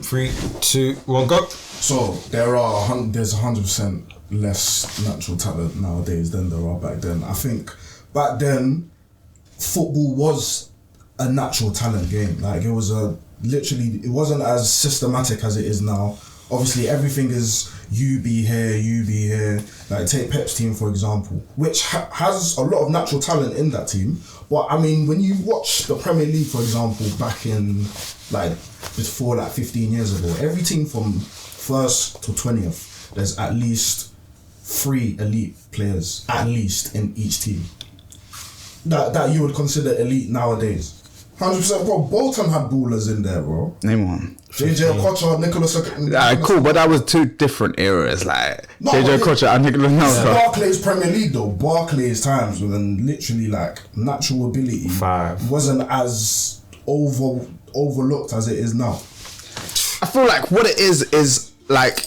3, 2, 1, go. So there's 100% less natural talent nowadays than there are back then. I think back then football was a natural talent game. Like it wasn't as systematic as it is now. Obviously everything is you be here. Like take Pep's team for example, which has a lot of natural talent in that team. But I mean, when you watch the Premier League for example, back in like before like 15 years ago, every team from 1st to 20th, there's at least 3 elite players at least in each team that you would consider elite nowadays. 100%, bro. Bolton had ballers in there, bro. name one. JJ Okocha, Nicholas. Cool, but that was 2 different eras. Like JJ Okocha and Nicholas Nelson. Barclays Premier League though. Barclays times when literally like natural ability 5 wasn't as overlooked as it is now. I feel like what it is like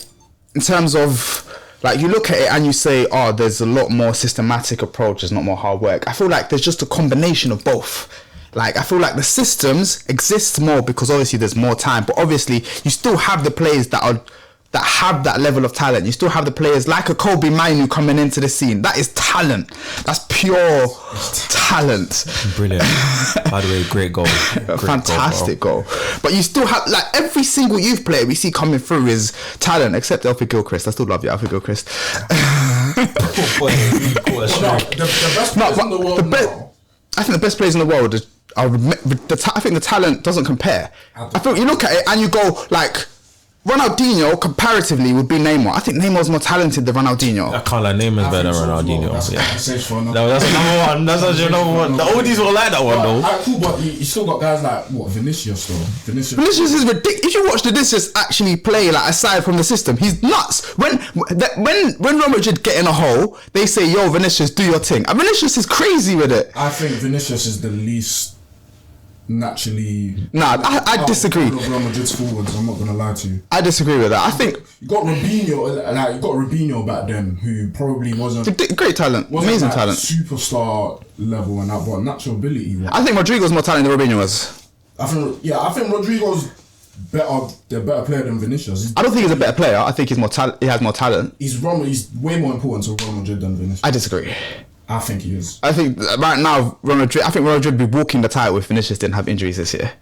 in terms of like you look at it and you say, oh, there's a lot more systematic approach, there's not more hard work. I feel like there's just a combination of both. Like I feel like the systems exist more because obviously there's more time, but obviously you still have the players that have that level of talent. You still have the players like a Kobe Mainu coming into the scene. That is talent. That's pure talent. Brilliant. By the way, great goal. Fantastic goal. But you still have, like, every single youth player we see coming through is talent, except Alfie Gilchrist. I still love you, Alfie Gilchrist. The best players in the world now. I think the best players in the world I think the talent doesn't compare. I think you look at it and you go like Ronaldinho comparatively would be Neymar. I think Neymar's more talented than Ronaldinho. I can't lie, Neymar's better than Ronaldinho. That's a conversation for another. No, that's number one. That's actually number one. The oldies will like that one though. Cool, but you still got guys like Vinicius though. Vinicius is ridiculous. If you watch Vinicius actually play, like aside from the system, he's nuts. When Real Madrid get in a hole, they say, "Yo, Vinicius, do your thing." And Vinicius is crazy with it. I think Vinicius is the least naturally. Nah, I disagree. Real Madrid's forwards. I'm not gonna lie to you. I disagree with that. I think you got Robinho back then, who probably wasn't great talent, amazing like talent, superstar level and that, but natural ability. I think Rodrigo's more talented than Robinho was. I think Rodrigo's the better player than Vinicius. I don't think he's a better player. I think he's more he has more talent. He's way more important to Real Madrid than Vinicius. I disagree. I think he is. I think right now Real Madrid would be walking the title if Vinicius didn't have injuries this year.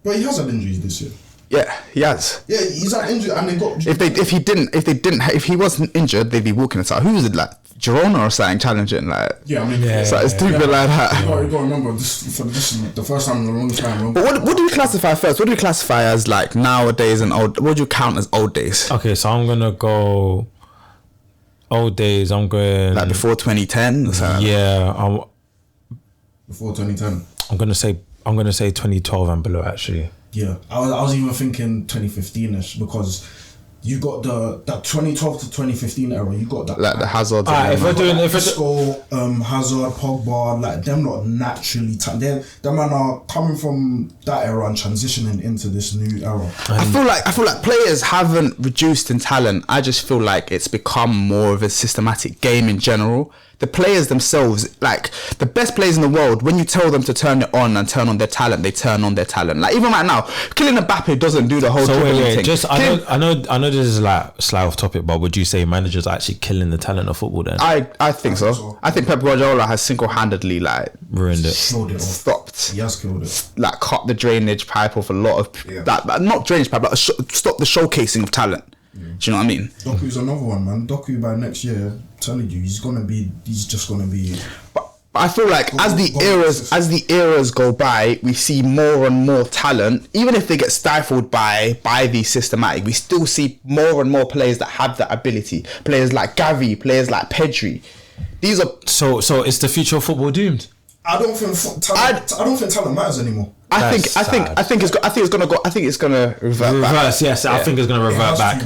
But he has had injuries this year. Yeah, he has. Yeah, he's had injury, and they got. If he wasn't injured, they'd be walking the title. Who was it, like Girona or something, challenging like? Yeah, I mean, it's stupid like that. You got to remember this is the first time in a long time. But what do we classify first? What do we classify as like nowadays and old? What do you count as old days? Okay, so I'm gonna go. Old days, I'm going like before 2010. Yeah, before 2010. I'm gonna say 2012 and below. Actually, yeah, I was even thinking 2015ish because you got that 2012 to 2015 era. You got that like the Hazard. If we're doing Hazard, Pogba, like them not naturally them man are coming from that era and transitioning into this new era. I feel like players haven't reduced in talent. I just feel like it's become more of a systematic game in general. The players themselves, like the best players in the world, when you tell them to turn it on and turn on their talent, they turn on their talent. Like even right now, Kylian Mbappe doesn't do the whole thing. Just I know this is like slightly off topic, but would you say managers are actually killing the talent of football then? I think so. I think Pep Guardiola has single-handedly like ruined it. Stopped. He has killed it. Like cut the drainage pipe off a lot of not drainage pipe, but stop the showcasing of talent. Do you know what I mean? Doku's another one, man. Doku by next year, I'm telling you, he's just gonna be. But I feel like as the eras go by, we see more and more talent. Even if they get stifled by the systematic, we still see more and more players that have that ability. Players like Gavi, players like Pedri. These are so is the future of football doomed? I don't think talent matters anymore. I think it's gonna revert back. Yes, I think it's gonna revert back. To,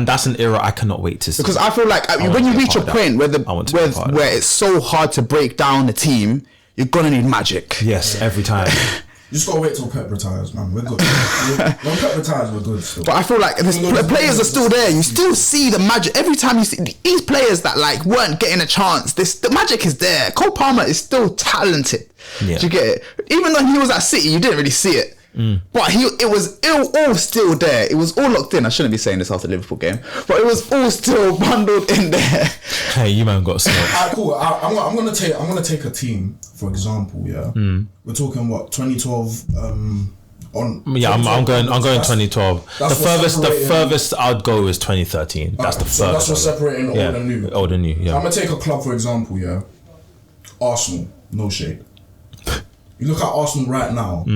that's an era I cannot wait to see. Because I feel like when you reach a point where it's so hard to break down a team, you're gonna need magic. Yes, every time. You just gotta wait till Pep retires, man. We're good. When Pep retires, we're good still. But I feel like the players are still there. You still see the magic every time you see these players that like weren't getting a chance. The magic is there. Cole Palmer is still talented. Yeah. Do you get it? Even though he was at City, you didn't really see it. But it was all still there. It was all locked in. I shouldn't be saying this after the Liverpool game, but it was all still bundled in there. Hey, you man got smoked. Alright, cool. I'm gonna take a team for example. Yeah, we're talking what 2012. I'm going 2012. The furthest I'd go is 2013. That's the furthest. So that's what's separating old and new. Old and new. Yeah. I'm gonna take a club for example. Yeah, Arsenal. No shade. You look at Arsenal right now.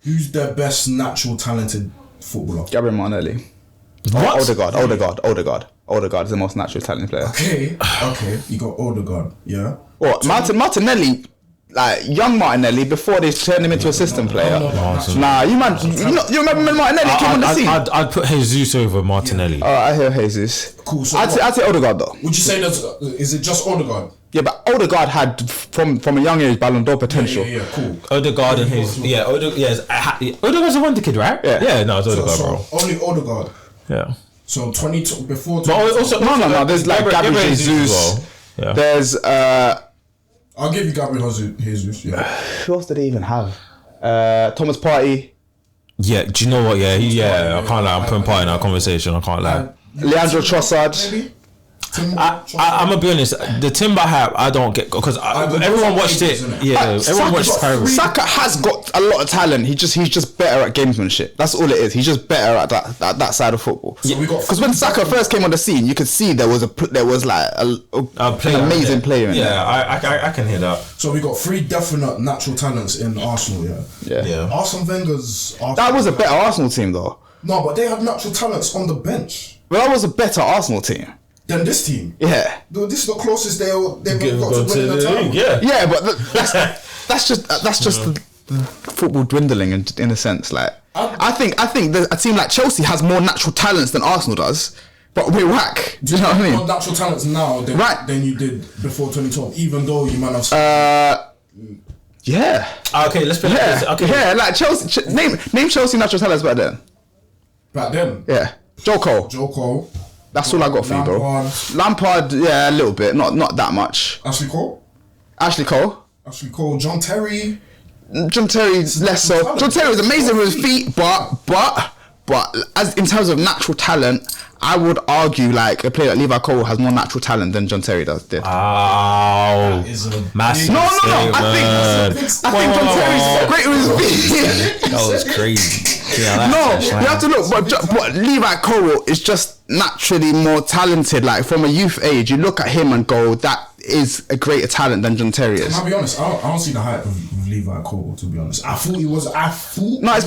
Who's their best natural talented footballer? Gabriel Martinelli. What? Odegaard is the most natural talented player. Okay. You got Odegaard. Yeah. What? Martinelli, like young Martinelli, before they turned him into a system player. Nah, you remember when Martinelli came on the scene? I'd put Jesus over Martinelli. Yeah. I hear Jesus. Cool. So I'd say Odegaard though. Would you say is it just Odegaard? Yeah, but Odegaard had from a young age Ballon d'Or potential. Yeah, cool. Odegaard and his Odegaard's a wonder kid, right? Yeah. No, it's Odegaard, bro. Only Odegaard. Yeah. So 20 before. But also no. There's like Gabriel Jesus. Well. Yeah. There's I'll give you Gabriel Jesus. Yeah. Who else did they even have? Thomas Partey. Yeah. Do you know what? Yeah. I can't lie. I'm putting part in our conversation. I can't lie. Leandro Trossard. Maybe. I'm gonna be honest. The Timber hype, I don't get because everyone watched it. Yeah, everyone watched Pyro. Saka has got a lot of talent. He's just better at gamesmanship. That's all it is. He's just better at that side of football. Because when Saka first came on the scene, you could see there was like an amazing player in there. Yeah, I can hear that. So we got 3 definite natural talents in Arsenal. Yeah. Arsene Wenger's. That was a better Arsenal team though. No, but they had natural talents on the bench. Well, that was a better Arsenal team than this team. Yeah. This is the closest they've got to winning the title. Yeah, but that's just the football dwindling in a sense. Like I think a team like Chelsea has more natural talents than Arsenal does, but we're whack. Do you know what I mean? More natural talents now than you did before 2012, even though you might have. Yeah. Okay, let's put it. Okay. Yeah, like Chelsea. Name Chelsea natural talents back then. Back then. Yeah. Joe Cole. That's all I got for you, bro. Lampard, yeah, a little bit, not that much. Ashley Cole. John Terry less so. John Terry was amazing with his feet, but as in terms of natural talent, I would argue like a player like Levi Cole has more natural talent than John Terry did. Oh, massive. No. I think John Terry's great with his feet. That was crazy. Yeah, you have to look, but Levi Cole is just naturally more talented. Like from a youth age, you look at him and go, that is a greater talent than John Terry is. Can I be honest? I don't see the hype of Levi Cole. To be honest, I thought he was a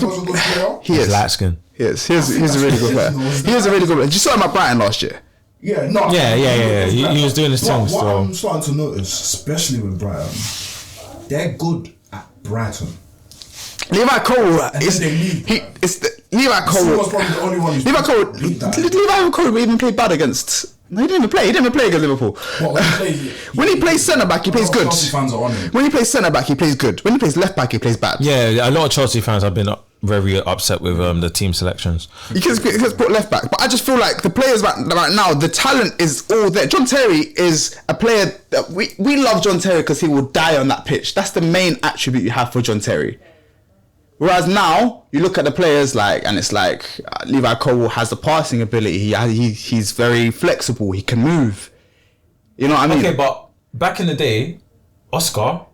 good player. He is light skin. He is. He's a really good player. He is a really good player. Did you saw him at Brighton last year? Yeah, no. Yeah. He was doing his thing. What I'm starting to notice, especially with Brighton, they're good at Brighton. Levi Cole Levi Cole was probably the only one. Levi Cole even played bad against. No, he didn't even play. He didn't even play against Liverpool. When he plays centre back, he plays good. When he plays centre back, he plays good. When he plays left back, he plays bad. Yeah, a lot of Chelsea fans have been very upset with the team selections. He can put left back, but I just feel like the players right now, the talent is all there. John Terry is a player that we love John Terry because he will die on that pitch. That's the main attribute you have for John Terry. Whereas now you look at the players and it's like Levi Cole has the passing ability. He's very flexible. He can move. You know what I mean? Okay, but back in the day, Oscar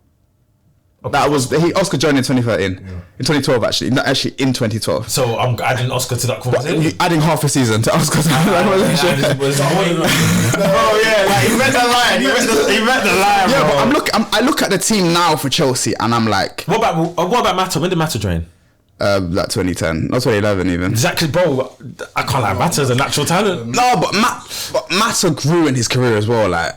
joined in 2013. In 2012 actually. Not actually in 2012. So I'm adding Oscar to that conversation. You're adding half a season to Oscar to that conversation. He read the line. He read the line. Yeah, but I look at the team now for Chelsea and I'm like, what about Mata? When did Mata join? Like 2010, not 2011 even. Exactly, bro. I can't lie. Mata's a natural talent. No, but Mata grew in his career as well. Like,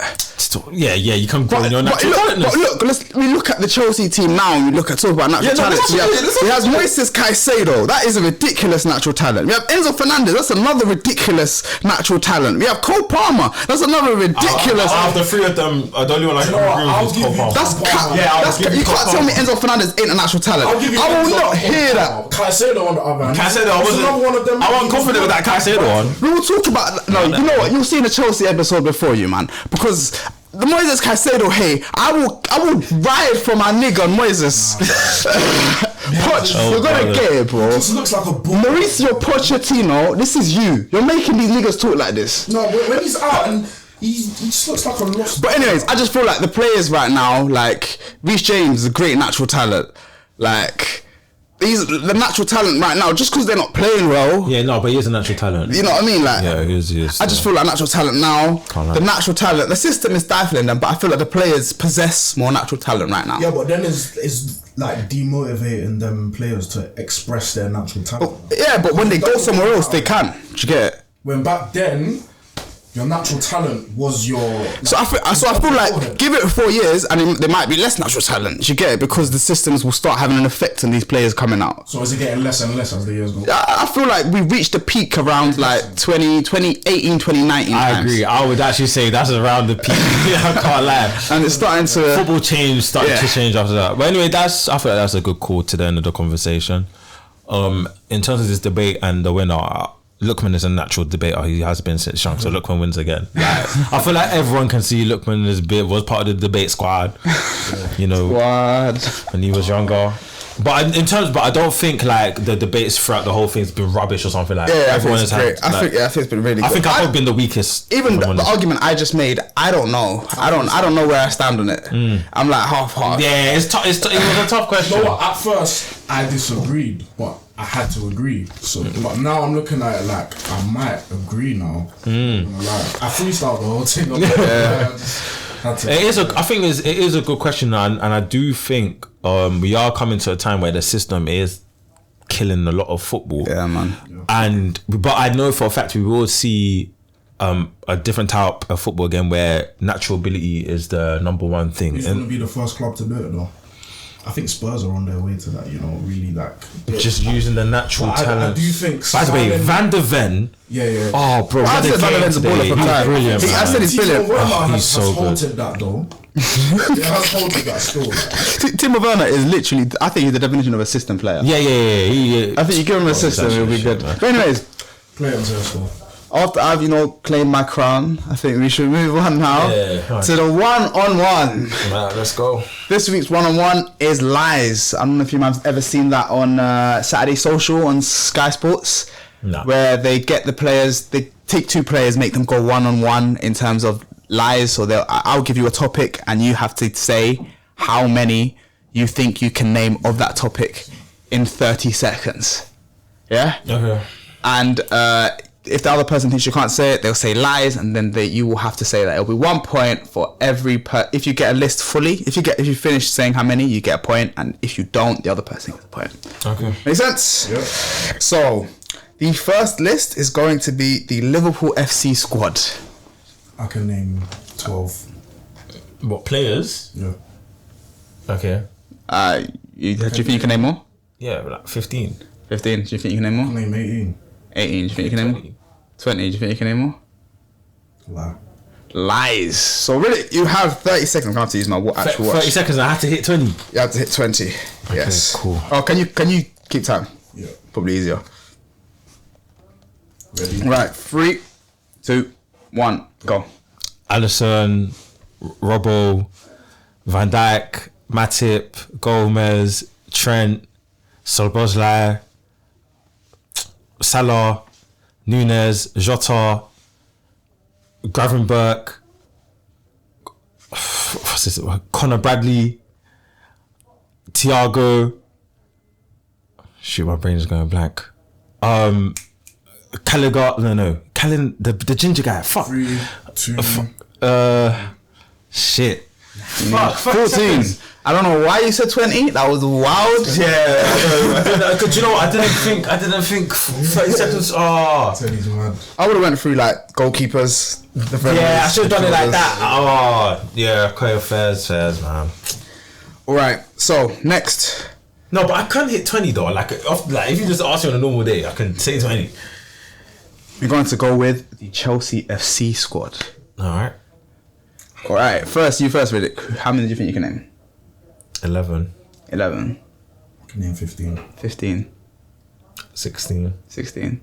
yeah, you can grow in your natural talent. But look, we look at the Chelsea team now and we talk about natural talent. We have Moises Caicedo. That is a ridiculous natural talent. We have Enzo Fernandez. That's another ridiculous natural talent. We have Cole Palmer. That's another ridiculous. Out of the 3 of them, the only one I can agree with is Cole Palmer. That's you can't tell me Enzo Fernandez ain't a natural talent. I will not hear that. Caicedo on the other hand. I wasn't confident with that Caicedo one. We will talk about. No, you know what? You'll see the Chelsea episode before you, man, because the Moises Caicedo. Hey, I will ride for my nigga on Moises. Poch, you're gonna get it, bro. This looks like a bull. Mauricio Pochettino, this is you. You're making these niggas talk like this. No, when he's out and he just looks like a lost. But anyways, I just feel like the players right now, like Reece James, is a great natural talent. Like, he's the natural talent right now, just because they're not playing well. Yeah, no, but he is a natural talent. You know what I mean? Like, yeah, he is. I just feel like natural talent now. The natural talent, the system is stifling them, but I feel like the players possess more natural talent right now. Yeah, but then it's like demotivating them players to express their natural talent. Yeah, but when they go somewhere else, they can. Do you get it? When back then, your natural talent was your. So I feel like give it 4 years and there might be less natural talent. You get it? Because the systems will start having an effect on these players coming out. So is it getting less and less as the years go? I feel like we reached the peak around like 2018, 2019. I agree. I would actually say that's around the peak. I can't lie. And it's starting to football started to change after that. But anyway, I feel like that's a good call to the end of the conversation. In terms of this debate and the winner, Lookman is a natural debater. He has been since young, so Lookman wins again. Like, I feel like everyone can see Lookman was part of the debate squad. You know, when he was younger. But I don't think like the debates throughout the whole thing's been rubbish or something like. Yeah, everyone has had. I think it's been really good. I think I've probably been the weakest. Even the argument I just made, I don't know. I don't know where I stand on it. I'm like half. Yeah, it was a tough question. You know what? At first, I disagreed, but I had to agree. So, but now I'm looking at it like I might agree now. Like, I freestyled the whole thing. I think it is a good question, and I do think we are coming to a time where the system is killing a lot of football. Yeah, man. But I know for a fact we will see a different type of football again, where natural ability is the number one thing. Who's going to be the first club to do it though? I think Spurs are on their way to that, you know, really like just using the natural talent. I do think. By the way, Van de Ven. Yeah. Oh, bro, I said Van de Ven's a baller for time. Brilliant. I said he's brilliant. He's so good. halted that though. He has halted that still. Like. Timo Werner is literally, I think he's the definition of a system player. Yeah. I think you give him a system, he'll be good. But anyways, Play on Tesco. after I've claimed my crown, I think we should move on now to the one-on-one. Let's go. This week's one-on-one is lies. I don't know if you might have ever seen that on Saturday Social on Sky Sports, where they get the players, they take two players, make them go one-on-one in terms of lies. So I'll give you a topic and you have to say how many you think you can name of that topic in 30 seconds. Yeah? Okay. And if the other person thinks you can't say it, they'll say lies, and then you will have to say that. It'll be 1 point for every if you get a list fully. If you finish saying how many, you get a point, and if you don't, the other person gets a point. Okay. Make sense? Yep. So the first list is going to be the Liverpool FC squad. I can name 12. What, players? Yeah. Okay. Do you think you can name more? Yeah, like 15. 15. Do you think you can name more? I can name 18. 18. Do you think you can name more? 20. Do you think you can name more? Lie. Lies. So really, you have 30 seconds. I'm going to use my actual watch. 30 seconds. I have to hit 20. You have to hit 20. Okay, yes. Cool. Oh, can you keep time? Yeah. Probably easier. Ready? Right. 3, 2, 1, go. Alisson, Robbo, Van Dijk, Matip, Gomez, Trent, Szoboszlai, Salah, Nunes, Jota, Gravenberch, what's this? Conor Bradley, Thiago. Shoot, my brain is going blank. Callagher, the ginger guy. Fuck. 3, 2. Shit. Fuck. 14. I don't know why you said 20. That was wild. Yeah. Cause you know what? I didn't think 30 seconds. Oh. I would have went through like goalkeepers. Yeah, I should have done it like that. Oh, yeah. Okay, fairs, man. All right. So next. No, but I can't hit 20 though. Like if you just ask me on a normal day, I can say 20. We're going to go with the Chelsea FC squad. All right. First, Riddick. How many do you think you can name? 11. I can name 15. 15. 16. 16.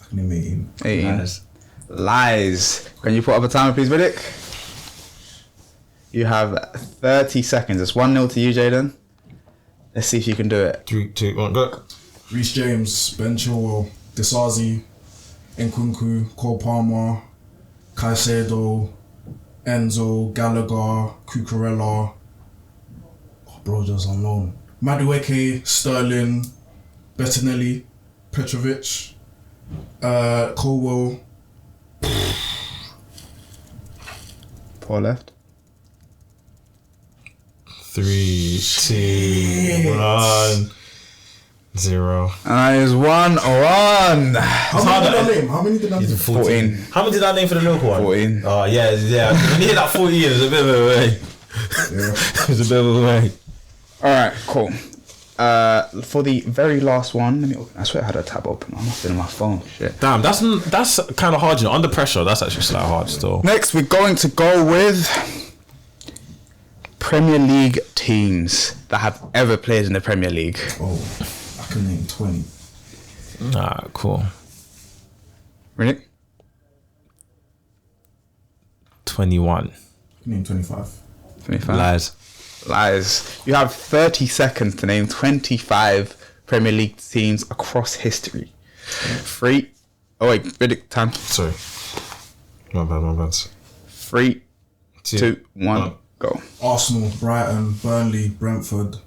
I can name 18. Lies. Can you put up a timer, please, Riddick? You have 30 seconds. It's 1-0 to you, Jaden. Let's see if you can do it. 3, 2, 1, go. Reece James, Ben Chilwell, Disasi, Nkunku, Cole Palmer, Caicedo, Enzo, Gallagher, Cucurella. Oh, bro, just unknown. Madueke, Sterling, Bettinelli, Petrovic, Colwell. Paul left. 3, 2, 1, 0. And it is 1-1. How many did I name? 14. How many did I name for the Liverpool one? 14. Oh, yeah. When you hit that 14, it was a bit of a way. It was a bit of a way. Alright, cool. For the very last one, I swear I had a tab open. I must have been on my phone. Shit. Damn, that's kind of hard, you know. Under pressure, that's actually slightly hard still. Next, we're going to go with Premier League teams that have ever played in the Premier League. Oh, I can name 20. Cool. Riddick? 21. I can name 25. 25. Lies. Lies. You have 30 seconds to name 25 Premier League teams across history. 3. Oh wait, Riddick, time. Sorry. My bad. 3, 2, 1, go. Arsenal, Brighton, Burnley, Brentford,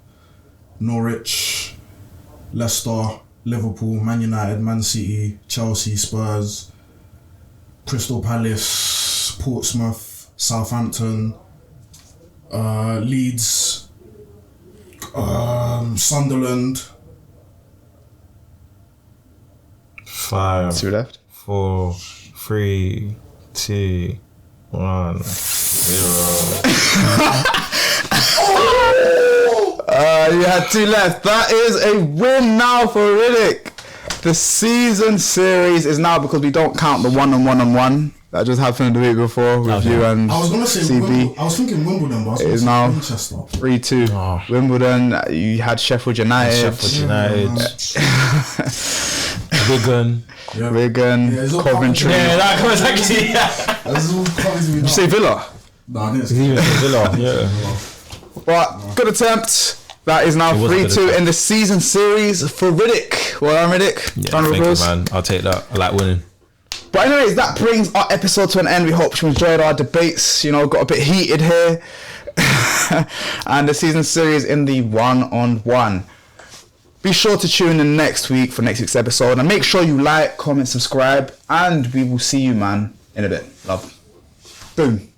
Norwich, Leicester, Liverpool, Man United, Man City, Chelsea, Spurs, Crystal Palace, Portsmouth, Southampton, Leeds, Sunderland. 5, 2 left. 4, 3, 2, 1, 0. You had 2 left. That is a win now for Riddick. The season series is now, because we don't count the 1-on-1 that just happened the week before with you and I was gonna say CB. I was thinking Wimbledon, but I was It is gonna now say Manchester. 3-2. Oh. Wimbledon. You had Sheffield United. Wigan. Wigan. Yeah, it's all Coventry. Yeah, that was actually. That's all covers me. Did you say Villa? No, I didn't Even say Villa, yeah. But good attempt. That is now It was a good 3-2 attempt. in the season series for Riddick. Well done, Riddick. Yeah, Round of thank you, applause. man. I'll take that. I like winning. But anyways, that brings our episode to an end. We hope you enjoyed our debates. You know, got a bit heated here. And the season series in the 1-on-1. Be sure to tune in next week for next week's episode. And make sure you like, comment, subscribe. And we will see you, man, in a bit. Love. Boom.